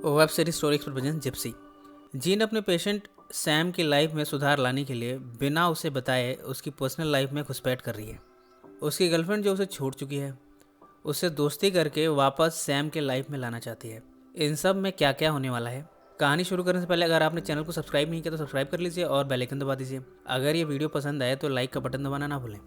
Web series story expert presence Gypsy. Gene अपने patient Sam की life में सुधार लाने के लिए बिना उसे बताए उसकी पर्सनल लाइफ में घुसपैठ कर रही है। उसकी गर्लफ्रेंड जो उसे छोड़ चुकी है उससे दोस्ती करके वापस सैम के लाइफ में लाना चाहती है। इन सब में क्या क्या होने वाला है, कहानी शुरू करने से पहले अगर आपने चैनल को सब्सक्राइब नहीं किया तो सब्सक्राइब कर लीजिए और बेल आइकन दबा दीजिए। अगर ये वीडियो पसंद आए तो लाइक का बटन दबाना ना भूलें।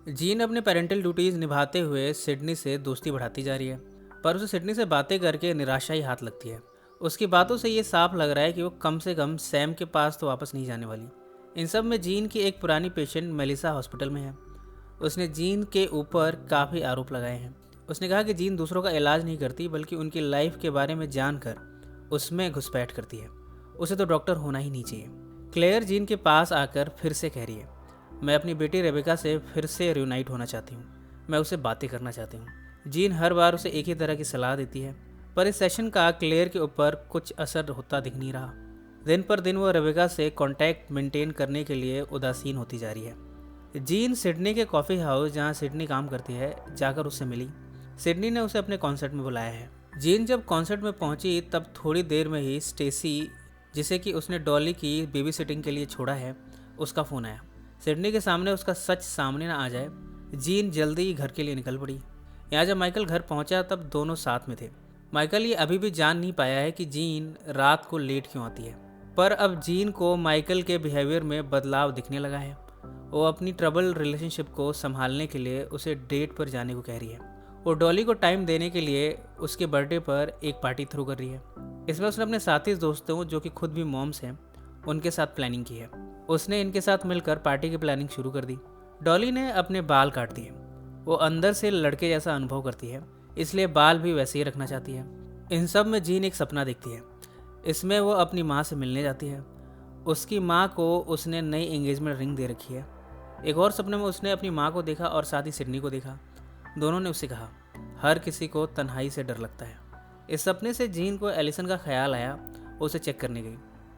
जीन अपने पेरेंटल ड्यूटीज़ निभाते हुए सिडनी से दोस्ती बढ़ाती जा रही है, पर उसे सिडनी से बातें करके निराशा ही हाथ लगती है। उसकी बातों से ये साफ लग रहा है कि वो कम से कम सैम के पास तो वापस नहीं जाने वाली। इन सब में जीन की एक पुरानी पेशेंट मेलिसा हॉस्पिटल में है। उसने जीन के ऊपर काफ़ी आरोप लगाए हैं। उसने कहा कि जीन दूसरों का इलाज नहीं करती बल्कि उनकी लाइफ के बारे में जानकर उसमें घुसपैठ करती है। उसे तो डॉक्टर होना ही नहीं चाहिए। क्लेयर जीन के पास आकर फिर से कह रही है, मैं अपनी बेटी रेबेका से फिर से रियूनाइट होना चाहती हूँ, मैं उससे बातें करना चाहती हूँ। जीन हर बार उसे एक ही तरह की सलाह देती है, पर इस सेशन का क्लेयर के ऊपर कुछ असर होता दिख नहीं रहा। दिन पर दिन वो रेबेका से कांटेक्ट मेंटेन करने के लिए उदासीन होती जा रही है। जीन सिडनी के कॉफ़ी हाउस जहाँ सिडनी काम करती है जाकर उससे मिली। सिडनी ने उसे अपने कॉन्सर्ट में बुलाया है। जीन जब कॉन्सर्ट में पहुंची तब थोड़ी देर में ही स्टेसी, जिसे कि उसने डॉली की बेबी सिटिंग के लिए छोड़ा है, उसका फ़ोन आया। सिडनी के सामने उसका सच सामने ना आ जाए, जीन जल्दी ही घर के लिए निकल पड़ी। यहाँ जब माइकल घर पहुंचा तब दोनों साथ में थे। माइकल ये अभी भी जान नहीं पाया है कि जीन रात को लेट क्यों आती है, पर अब जीन को माइकल के बिहेवियर में बदलाव दिखने लगा है। वो अपनी ट्रबल रिलेशनशिप को संभालने के लिए उसे डेट पर जाने को कह रही है। वो डॉली को टाइम देने के लिए उसके बर्थडे पर एक पार्टी थ्रो कर रही है। इसमें उसने अपने साथी दोस्तों जो कि खुद भी मॉम्स हैं उनके साथ प्लानिंग की है। उसने इनके साथ मिलकर पार्टी की प्लानिंग शुरू कर दी। डॉली ने अपने बाल काट दिए। वो अंदर से लड़के जैसा अनुभव करती है, इसलिए बाल भी वैसे ही रखना चाहती है। इन सब में जीन एक सपना देखती है। इसमें वो अपनी माँ से मिलने जाती है। उसकी माँ को उसने नई एंगेजमेंट रिंग दे रखी है। एक और सपने में उसने अपनी माँ को देखा और साथ ही सिडनी को देखा। दोनों ने उससे कहा, हर किसी को तन्हाई से डर लगता है। इस सपने से जीन को एलिसन का ख्याल आया। वो उसे चेक करने गई।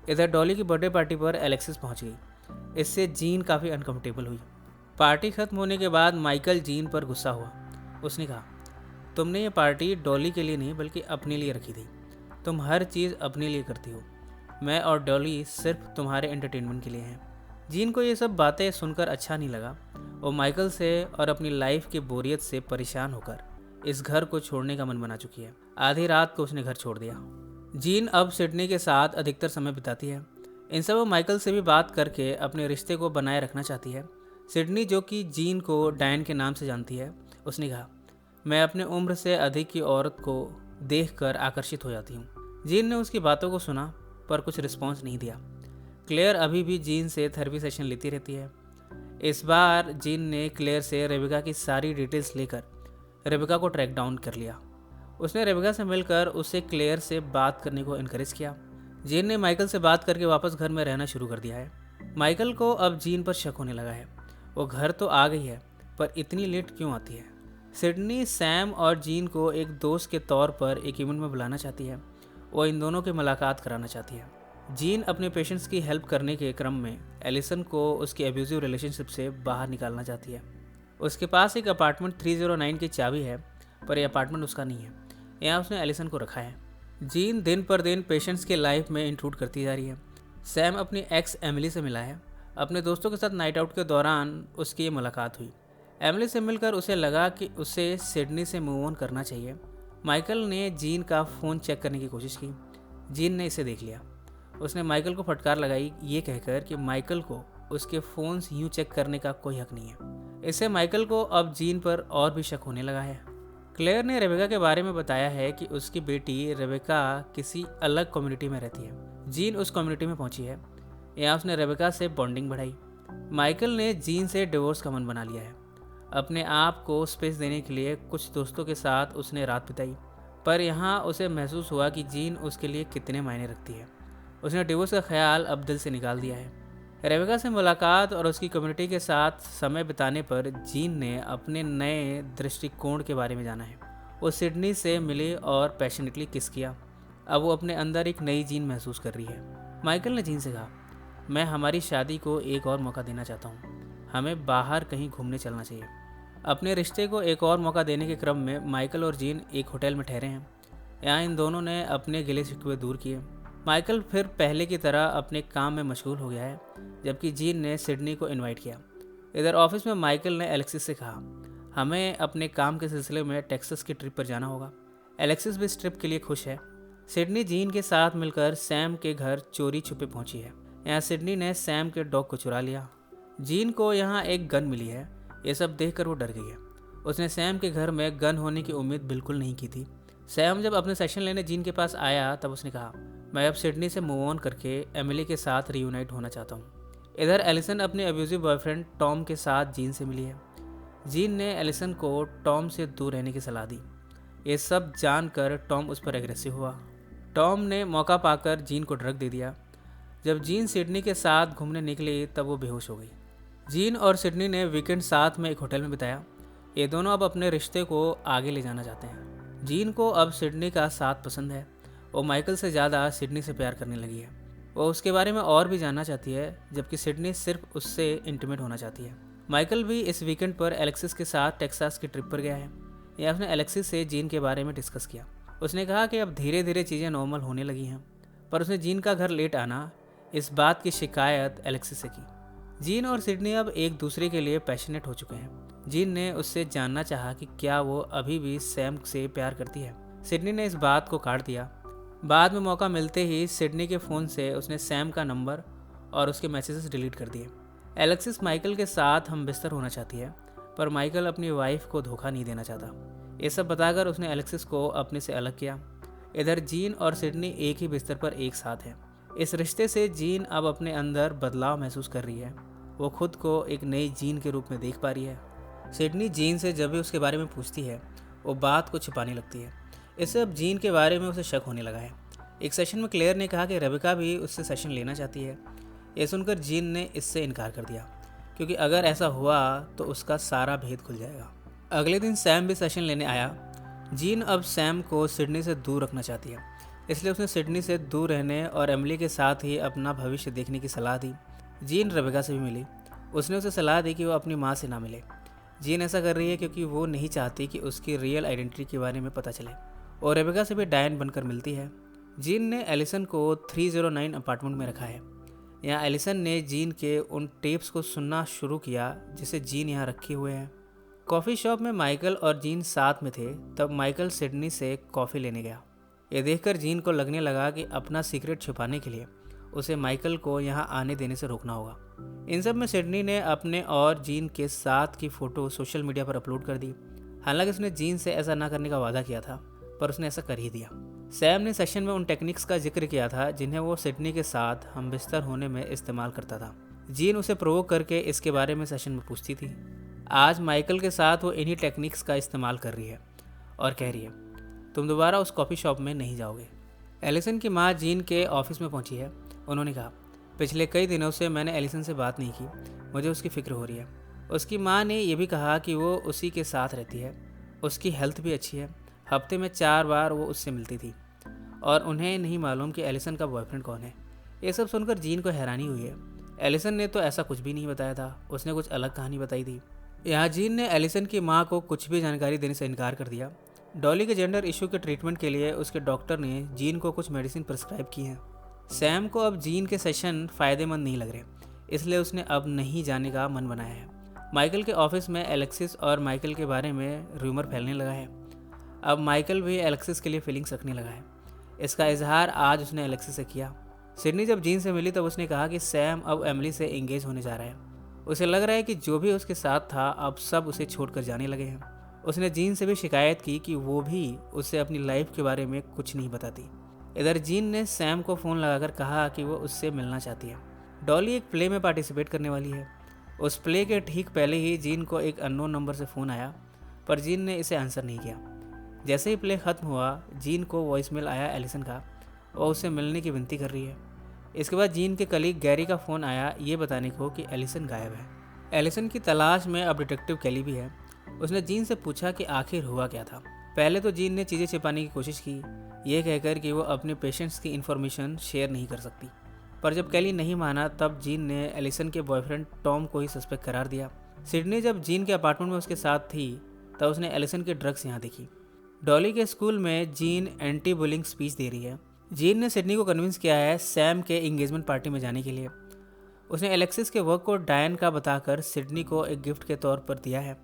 इधर डॉली की बर्थडे पार्टी पर एलेक्सिस पहुंच गई। इससे जीन काफ़ी अनकंफर्टेबल हुई। पार्टी खत्म होने के बाद माइकल जीन पर गुस्सा हुआ। उसने कहा, तुमने ये पार्टी डॉली के लिए नहीं बल्कि अपने लिए रखी थी। तुम हर चीज़ अपने लिए करती हो। मैं और डॉली सिर्फ तुम्हारे एंटरटेनमेंट के लिए हैं। जीन को ये सब बातें सुनकर अच्छा नहीं लगा। वो माइकल से और अपनी लाइफ की बोरियत से परेशान होकर इस घर को छोड़ने का मन बना चुकी है। आधी रात को उसने घर छोड़ दिया। जीन अब सिडनी के साथ अधिकतर समय बिताती है। इन सब वो माइकल से भी बात करके अपने रिश्ते को बनाए रखना चाहती है। सिडनी, जो कि जीन को डायन के नाम से जानती है, उसने कहा, मैं अपने उम्र से अधिक की औरत को देखकर आकर्षित हो जाती हूँ। जीन ने उसकी बातों को सुना पर कुछ रिस्पॉन्स नहीं दिया। क्लेयर अभी भी जीन से थेरेपी सेशन लेती रहती है। इस बार जीन ने क्लेयर से रेबेका की सारी डिटेल्स लेकर रेबेका को ट्रैक डाउन कर लिया। उसने रेबेका से मिलकर उससे क्लेयर से बात करने को इनकरेज किया। जीन ने माइकल से बात करके वापस घर में रहना शुरू कर दिया है। माइकल को अब जीन पर शक होने लगा है। वो घर तो आ गई है पर इतनी लेट क्यों आती है। सिडनी सैम और जीन को एक दोस्त के तौर पर एक इवेंट में बुलाना चाहती है। वो इन दोनों की मुलाकात कराना चाहती है। जीन अपने पेशेंट्स की हेल्प करने के क्रम में एलिसन को उसकी एब्यूजिव रिलेशनशिप से बाहर निकालना चाहती है। उसके पास एक अपार्टमेंट 309 की चाबी है, पर यह अपार्टमेंट उसका नहीं है। यहाँ उसने एलिसन को रखा है। जीन दिन पर दिन पेशेंट्स के लाइफ में इंट्रूड करती जा रही है। सैम अपनी एक्स एमिली से मिला है। अपने दोस्तों के साथ नाइट आउट के दौरान उसकी ये मुलाकात हुई। एमिली से मिलकर उसे लगा कि उसे सिडनी से मूव ऑन करना चाहिए। माइकल ने जीन का फ़ोन चेक करने की कोशिश की। जीन ने इसे देख लिया। उसने माइकल को फटकार लगाई, ये कहकर कि माइकल को उसके फ़ोन्स यूँ चेक करने का कोई हक नहीं है। इससे माइकल को अब जीन पर और भी शक होने लगा है। क्लेयर ने रेबेका के बारे में बताया है कि उसकी बेटी रेबेका किसी अलग कम्युनिटी में रहती है। जीन उस कम्युनिटी में पहुंची है। यहाँ उसने रेबेका से बॉन्डिंग बढ़ाई। माइकल ने जीन से डिवोर्स का मन बना लिया है। अपने आप को स्पेस देने के लिए कुछ दोस्तों के साथ उसने रात बिताई, पर यहाँ उसे महसूस हुआ कि जीन उसके लिए कितने मायने रखती है। उसने डिवोर्स का ख्याल अब दिल से निकाल दिया है। रेबेका से मुलाकात और उसकी कम्युनिटी के साथ समय बिताने पर जीन ने अपने नए दृष्टिकोण के बारे में जाना है। वो सिडनी से मिली और पैशनेटली किस किया। अब वो अपने अंदर एक नई जीन महसूस कर रही है। माइकल ने जीन से कहा, मैं हमारी शादी को एक और मौका देना चाहता हूँ। हमें बाहर कहीं घूमने चलना चाहिए। अपने रिश्ते को एक और मौका देने के क्रम में माइकल और जीन एक होटल में ठहरे हैं। यहाँ इन दोनों ने अपने गिले शिकवे दूर किए। माइकल फिर पहले की तरह अपने काम में मशगूल हो गया है, जबकि जीन ने सिडनी को इनवाइट किया। इधर ऑफिस में माइकल ने एलेक्सिस से कहा, हमें अपने काम के सिलसिले में टेक्सास की ट्रिप पर जाना होगा। एलेक्सिस भी इस ट्रिप के लिए खुश है। सिडनी जीन के साथ मिलकर सैम के घर चोरी छुपे पहुंची है। यहाँ सिडनी ने सैम के डॉग को चुरा लिया। जीन को यहाँ एक गन मिली है। ये सब देखकर वो डर गई है। उसने सैम के घर में गन होने की उम्मीद बिल्कुल नहीं की थी। सैम जब अपने सेशन लेने जीन के पास आया तब उसने कहा, मैं अब सिडनी से मूव ऑन करके एमिली के साथ रीयूनाइट होना चाहता हूँ। इधर एलिसन अपने अब्यूजिव बॉयफ्रेंड टॉम के साथ जीन से मिली है। जीन ने एलिसन को टॉम से दूर रहने की सलाह दी। ये सब जानकर टॉम उस पर एग्रेसिव हुआ। टॉम ने मौका पाकर जीन को ड्रग दे दिया। जब जीन सिडनी के साथ घूमने निकली तब वो बेहोश हो गई। जीन और सिडनी ने वीकेंड साथ में एक होटल में बिताया। ये दोनों अब अपने रिश्ते को आगे ले जाना चाहते हैं। जीन को अब सिडनी का साथ पसंद है। वो माइकल से ज़्यादा सिडनी से प्यार करने लगी है। वो उसके बारे में और भी जानना चाहती है, जबकि सिडनी सिर्फ उससे इंटीमेट होना चाहती है। माइकल भी इस वीकेंड पर एलेक्सिस के साथ टेक्सास की ट्रिप पर गया है। या उसने एलेक्सिस से जीन के बारे में डिस्कस किया। उसने कहा कि अब धीरे धीरे चीज़ें नॉर्मल होने लगी हैं, पर उसने जीन का घर लेट आना, इस बात की शिकायत एलेक्सिस से की। जीन और सिडनी अब एक दूसरे के लिए पैशनेट हो चुके हैं। जीन ने उससे जानना चाहा कि क्या वो अभी भी सैम से प्यार करती है। सिडनी ने इस बात को काट दिया। बाद में मौका मिलते ही सिडनी के फ़ोन से उसने सैम का नंबर और उसके मैसेजेस डिलीट कर दिए। एलेक्सिस माइकल के साथ हम बिस्तर होना चाहती है, पर माइकल अपनी वाइफ को धोखा नहीं देना चाहता। ये सब बताकर उसने एलेक्सिस को अपने से अलग किया। इधर जीन और सिडनी एक ही बिस्तर पर एक साथ है। इस रिश्ते से जीन अब अपने अंदर बदलाव महसूस कर रही है। वो खुद को एक नई जीन के रूप में देख पा रही है। सिडनी जीन से जब भी उसके बारे में पूछती है, वो बात को छिपाने लगती है। इससे अब जीन के बारे में उसे शक होने लगा है। एक सेशन में क्लेयर ने कहा कि रेबेका भी उससे सेशन लेना चाहती है। ये सुनकर जीन ने इससे इनकार कर दिया, क्योंकि अगर ऐसा हुआ तो उसका सारा भेद खुल जाएगा। अगले दिन सैम भी सेशन लेने आया। जीन अब सैम को सिडनी से दूर रखना चाहती है, इसलिए उसने सिडनी से दूर रहने और एमिली के साथ ही अपना भविष्य देखने की सलाह दी। जीन रेबेका से भी मिली। उसने उसे सलाह दी कि वो अपनी माँ से ना मिले। जीन ऐसा कर रही है क्योंकि वो नहीं चाहती कि उसकी रियल आइडेंटिटी के बारे में पता चले, और रेबेका से भी डायन बनकर मिलती है। जीन ने एलिसन को 309 अपार्टमेंट में रखा है। यहाँ एलिसन ने जीन के उन टेप्स को सुनना शुरू किया जिसे जीन यहाँ रखे हुए हैं। कॉफ़ी शॉप में माइकल और जीन साथ में थे। तब माइकल सिडनी से कॉफ़ी लेने गया। ये देखकर जीन को लगने लगा कि अपना सीक्रेट छुपाने के लिए उसे माइकल को यहाँ आने देने से रोकना होगा। इन सब में सिडनी ने अपने और जीन के साथ की फ़ोटो सोशल मीडिया पर अपलोड कर दी। हालांकि उसने जीन से ऐसा ना करने का वादा किया था, पर उसने ऐसा कर ही दिया। सैम ने सेशन में उन टेक्निक्स का जिक्र किया था जिन्हें वो सिडनी के साथ हम बिस्तर होने में इस्तेमाल करता था। जीन उसे प्रोवोक करके इसके बारे में सेशन में पूछती थी। आज माइकल के साथ वो इन्हीं टेक्निक्स का इस्तेमाल कर रही है और कह रही है, तुम दोबारा उस कॉफ़ी शॉप में नहीं जाओगे। एलिसन की माँ जीन के ऑफिस में पहुंची है। उन्होंने कहा, पिछले कई दिनों से मैंने एलिसन से बात नहीं की, मुझे उसकी फ़िक्र हो रही है। उसकी माँ ने यह भी कहा कि वो उसी के साथ रहती है, उसकी हेल्थ भी अच्छी है। हफ्ते में 4 बार वो उससे मिलती थी और उन्हें नहीं मालूम कि एलिसन का बॉयफ्रेंड कौन है। ये सब सुनकर जीन को हैरानी हुई है। एलिसन ने तो ऐसा कुछ भी नहीं बताया था, उसने कुछ अलग कहानी बताई थी। यहाँ जीन ने एलिसन की माँ को कुछ भी जानकारी देने से इनकार कर दिया। डॉली के जेंडर इशू के ट्रीटमेंट के लिए उसके डॉक्टर ने जीन को कुछ मेडिसिन प्रिस्क्राइब की हैं। सैम को अब जीन के सेशन फ़ायदेमंद नहीं लग रहे, इसलिए उसने अब नहीं जाने का मन बनाया है। माइकल के ऑफिस में एलेक्सिस और माइकल के बारे में रूमर फैलने लगा है। अब माइकल भी एलेक्सिस के लिए फीलिंग्स रखने लगा है। इसका इजहार आज उसने एलेक्सिस से किया। सिडनी जब जीन से मिली तब उसने कहा कि सैम अब एमिली से एंगेज होने जा रहा है। उसे लग रहा है कि जो भी उसके साथ था अब सब उसे छोड़कर जाने लगे हैं। उसने जीन से भी शिकायत की कि वो भी उसे अपनी लाइफ के बारे में कुछ नहीं बताती। इधर जीन ने सैम को फ़ोन लगाकर कहा कि वो उससे मिलना चाहती है। डॉली एक प्ले में पार्टिसिपेट करने वाली है। उस प्ले के ठीक पहले ही जीन को एक अननोन नंबर से फ़ोन आया, पर जीन ने इसे आंसर नहीं किया। जैसे ही प्ले ख़त्म हुआ, जीन को वॉइसमेल आया एलिसन का। वो उससे मिलने की विनती कर रही है। इसके बाद जीन के कलीग गैरी का फ़ोन आया ये बताने को कि एलिसन गायब है। एलिसन की तलाश में अब डिटेक्टिव कैली भी है। उसने जीन से पूछा कि आखिर हुआ क्या था। पहले तो जीन ने चीज़ें छिपाने की कोशिश की, ये कहकर कि वो अपने पेशेंट्स की इन्फॉर्मेशन शेयर नहीं कर सकती। पर जब कैली नहीं माना तब जीन ने एलिसन के बॉयफ्रेंड टॉम को ही सस्पेक्ट करार दिया। सिडनी जब जीन के अपार्टमेंट में उसके साथ थी तब उसने एलिसन के ड्रग्स यहाँ देखी। डॉली के स्कूल में जीन एंटी बुलिंग स्पीच दे रही है। जीन ने सिडनी को कन्विंस किया है सैम के एंगेजमेंट पार्टी में जाने के लिए। उसने एलेक्सिस के वर्क को डायन का बताकर सिडनी को एक गिफ्ट के तौर पर दिया है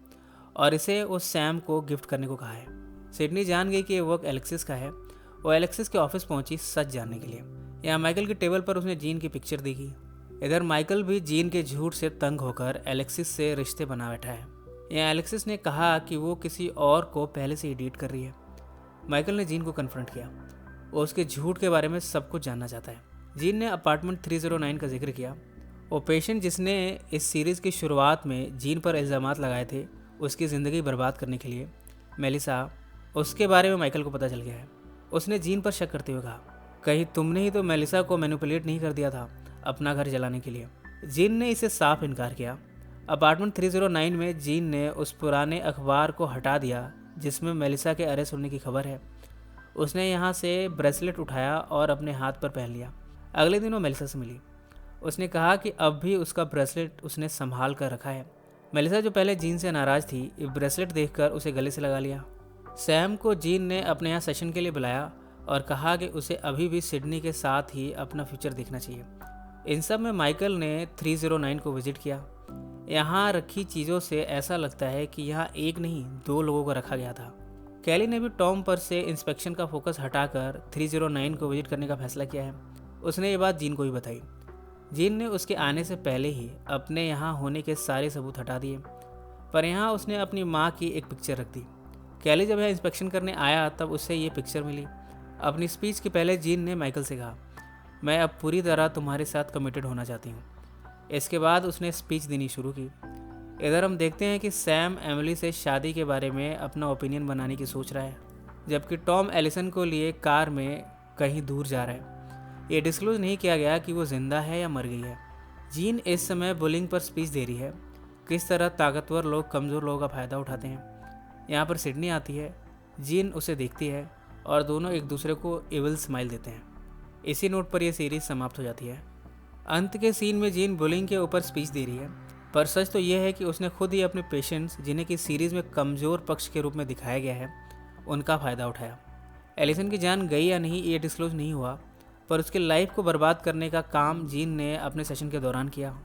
और इसे उस सैम को गिफ्ट करने को कहा है। सिडनी जान गई कि ये वर्क एलेक्सिस का है। वो एलेक्सिस के ऑफिस पहुंची सच जानने के लिए। यहाँ माइकल की टेबल पर उसने जीन की पिक्चर देखी। इधर माइकल भी जीन के झूठ से तंग होकर एलेक्सिस से रिश्ते बना बैठा है। यहाँ एलेक्सिस ने कहा कि वो किसी और को पहले से ही डेट कर रही है। माइकल ने जीन को कन्फ्रंट किया। वो उसके झूठ के बारे में सब कुछ जानना चाहता है। जीन ने अपार्टमेंट 309 का जिक्र किया। वो पेशेंट जिसने इस सीरीज़ की शुरुआत में जीन पर इल्ज़ामात लगाए थे, उसकी ज़िंदगी बर्बाद करने के लिए, मेलिसा, उसके बारे में माइकल को पता चल गया है। उसने जीन पर शक करते हुए कहा, कहीं तुमने ही तो मेलिसा को मैनिपुलेट नहीं कर दिया था अपना घर जलाने के लिए। जीन ने इसे साफ इनकार किया। अपार्टमेंट 309 में जीन ने उस पुराने अखबार को हटा दिया जिसमें मेलिसा के अरेस्ट होने की खबर है। उसने यहाँ से ब्रेसलेट उठाया और अपने हाथ पर पहन लिया। अगले दिन वो मेलिसा से मिली। उसने कहा कि अब भी उसका ब्रेसलेट उसने संभाल कर रखा है। मेलिसा, जो पहले जीन से नाराज़ थी, ये ब्रेसलेट देखकर उसे गले से लगा लिया। सैम को जीन ने अपने यहाँ सेशन के लिए बुलाया और कहा कि उसे अभी भी सिडनी के साथ ही अपना फ्यूचर देखना चाहिए। इन सब में माइकल ने 309 को विजिट किया। यहाँ रखी चीज़ों से ऐसा लगता है कि यहाँ एक नहीं 2 लोगों को रखा गया था। कैली ने भी टॉम पर से इंस्पेक्शन का फोकस हटाकर 309 को विजिट करने का फैसला किया है। उसने ये बात जीन को भी बताई। जीन ने उसके आने से पहले ही अपने यहाँ होने के सारे सबूत हटा दिए, पर यहाँ उसने अपनी माँ की एक पिक्चर रख दी। कैली जब यह इंस्पेक्शन करने आया तब उसे ये पिक्चर मिली। अपनी स्पीच के पहले जीन ने माइकल से कहा, मैं अब पूरी तरह तुम्हारे साथ कमिटेड होना चाहती हूँ। इसके बाद उसने स्पीच देनी शुरू की। इधर हम देखते हैं कि सैम एमिली से शादी के बारे में अपना ओपिनियन बनाने की सोच रहा है, जबकि टॉम एलिसन को लिए कार में कहीं दूर जा रहा है। ये डिस्क्लोज नहीं किया गया कि वो जिंदा है या मर गई है। जीन इस समय बुलिंग पर स्पीच दे रही है, किस तरह ताकतवर लोग कमज़ोर लोगों का फ़ायदा उठाते हैं। यहाँ पर सिडनी आती है। जीन उसे देखती है और दोनों एक दूसरे को इविल स्माइल देते हैं। इसी नोट पर यह सीरीज़ समाप्त हो जाती है। अंत के सीन में जीन बुलिंग के ऊपर स्पीच दे रही है, पर सच तो यह है कि उसने खुद ही अपने पेशेंट्स, जिन्हें कि सीरीज़ में कमज़ोर पक्ष के रूप में दिखाया गया है, उनका फ़ायदा उठाया। एलिसन की जान गई या नहीं ये डिस्क्लोज नहीं हुआ, पर उसकी लाइफ को बर्बाद करने का काम जीन ने अपने सेशन के दौरान किया।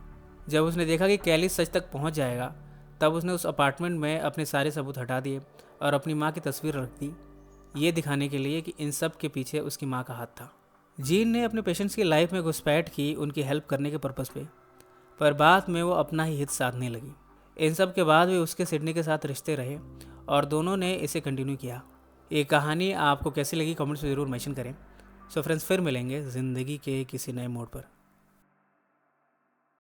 जब उसने देखा कि कैली सच तक पहुंच जाएगा, तब उसने उस अपार्टमेंट में अपने सारे सबूत हटा दिए और अपनी माँ की तस्वीर रख दी, ये दिखाने के लिए कि इन सब के पीछे उसकी माँ का हाथ था। जीन ने अपने पेशेंट्स की लाइफ में घुसपैठ की उनकी हेल्प करने के पर्पज़ पे, पर बाद में वो अपना ही हित साधने लगी। इन सब के बाद वे उसके सिडनी के साथ रिश्ते रहे और दोनों ने इसे कंटिन्यू किया। ये कहानी आपको कैसी लगी कमेंट्स में ज़रूर मेंशन करें। सो फ्रेंड्स, फिर मिलेंगे ज़िंदगी के किसी नए मोड़ पर।